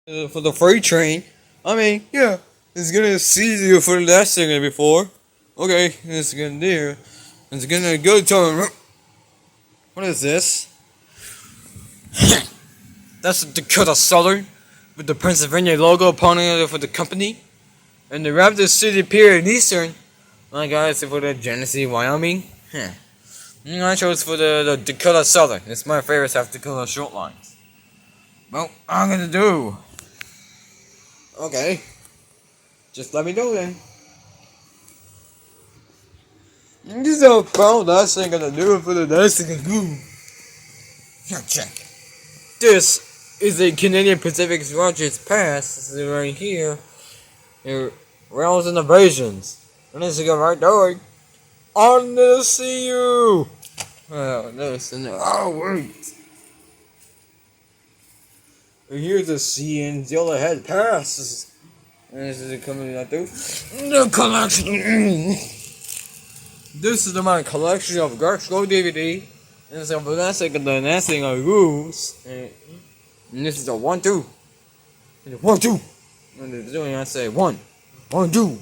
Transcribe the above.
For the freight train. I mean, yeah, it's gonna see you for the last second before. Okay, it's gonna do. It's gonna go to. What is this? That's the Dakota Southern with the Pennsylvania logo pointing at it for the company. And the Raptor City Pier in Eastern. My guys, for the Genesee, Wyoming. I chose for the Dakota Southern. It's my favorite South Dakota short lines. Well, I'm gonna do. Okay. Just let me know then. This is about last thing I'm gonna do for the last thing I do. Check. This is a Canadian Pacific Rogers Pass. This is right here. Here, rounds and invasions. And this is right there. I'm gonna see you. Oh, listen. Oh, wait. And here's the CN Zilla Head Pass. And this is a company I do. The collection. This is my collection of Garth Go DVD. And it's a Vanessa and the nesting of rules. And this is a 1, 2. 1, 2. And they're doing, I say 1, 1, 2.